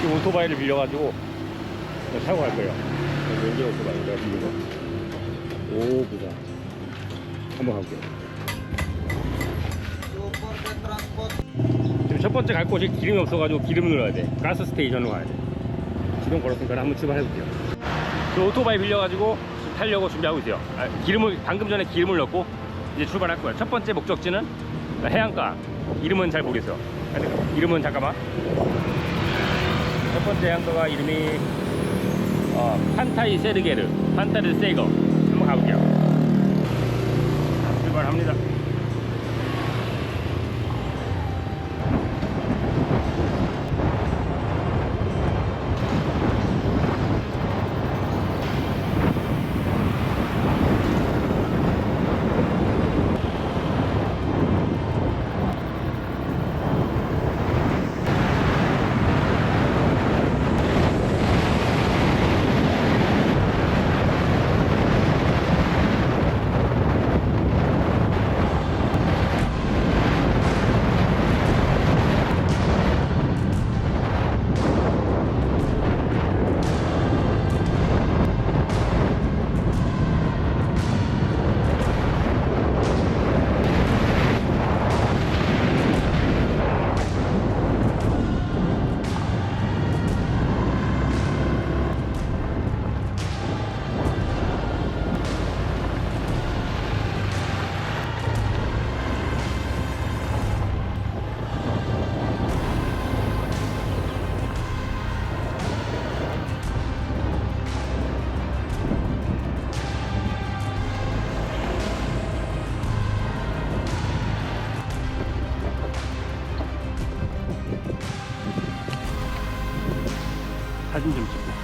이 오토바이를 빌려가지고 타고 갈 거예요. 왠지 오토바이 내가 빌린 거. 오, 보자. 한번 가볼게요. 지금 첫 번째 갈 곳이 기름이 없어가지고 기름을 넣어야 돼. 가스 스테이션으로 가야 돼. 시동 걸었으니까 한번 출발해볼게요. 저 오토바이 빌려가지고 타려고 준비하고 있어요. 방금 전에 기름을 넣고 이제 출발할 거예요. 첫 번째 목적지는 해안가. 이름은 잘 모르겠어요. 이름은 잠깐만. 첫 번째 해안가가 이름이 판타이 세르게르, 판타르 세거. 한번 가볼게요. 출발합니다. 사진 좀 찍고.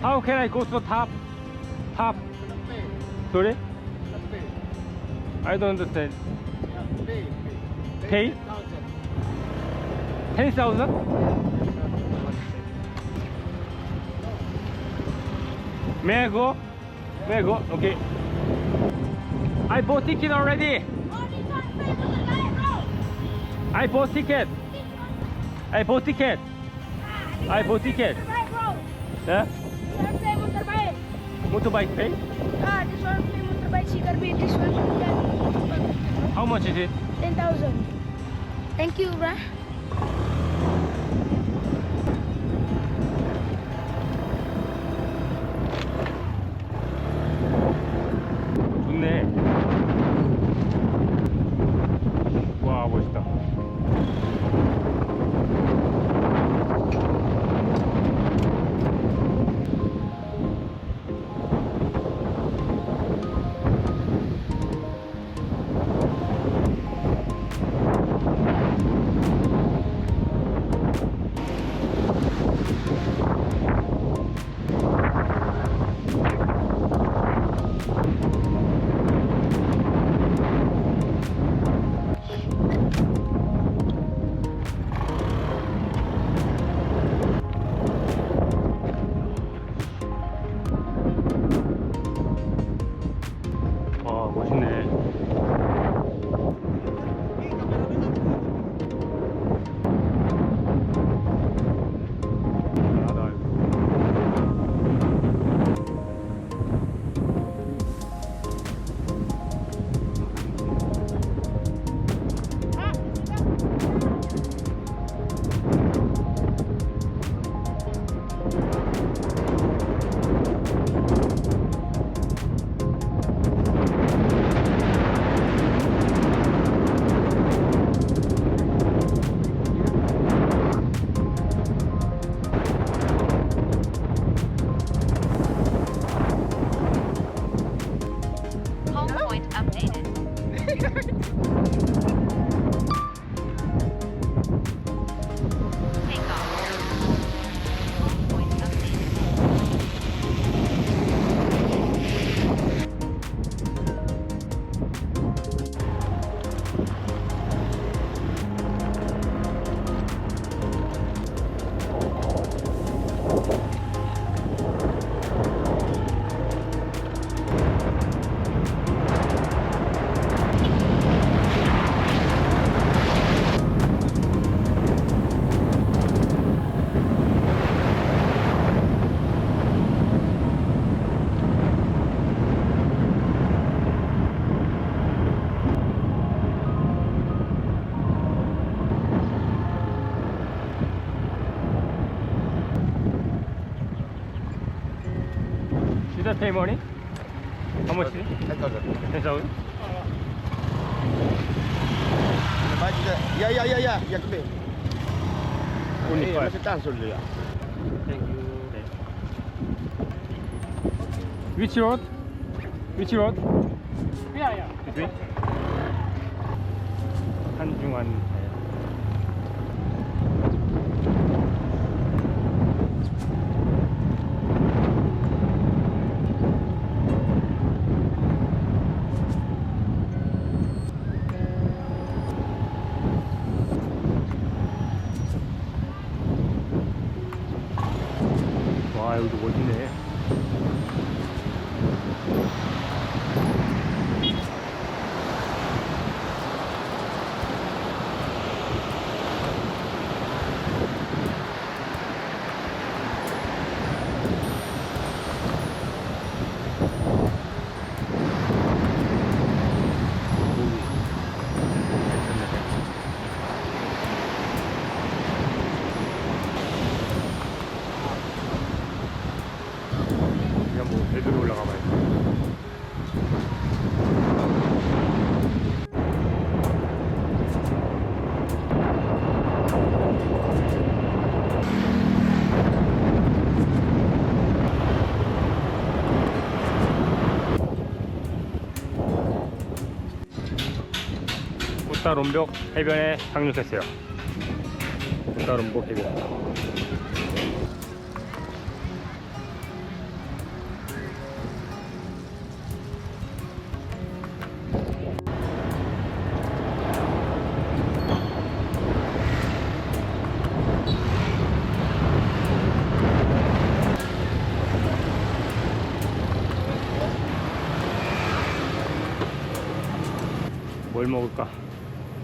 How can I go to the top? Top? Sorry? I don't understand. Pay? 10,000? May I go? May I go? Okay. I bought ticket already. I bought ticket. I bought ticket. I bought ticket. Yeah? Motorbike pay? This one free motorbike sticker be this one. How much is it? 10,000. Thank you, bruh. 좋네. 와, 멋있다. that pay money? How much? 10,000. 10,000? Ya kebir. Only five. Masih tahan dulu ya. Thank you. Which road? Which road? Yeah. This way? 한중환. 와, 여기도 멋있네. 그냥 뭐 배들이 올라가 봐야 꽃다롬벽 해변에 상륙했어요. 꽃다롬벽 해변. 뭘 먹을까?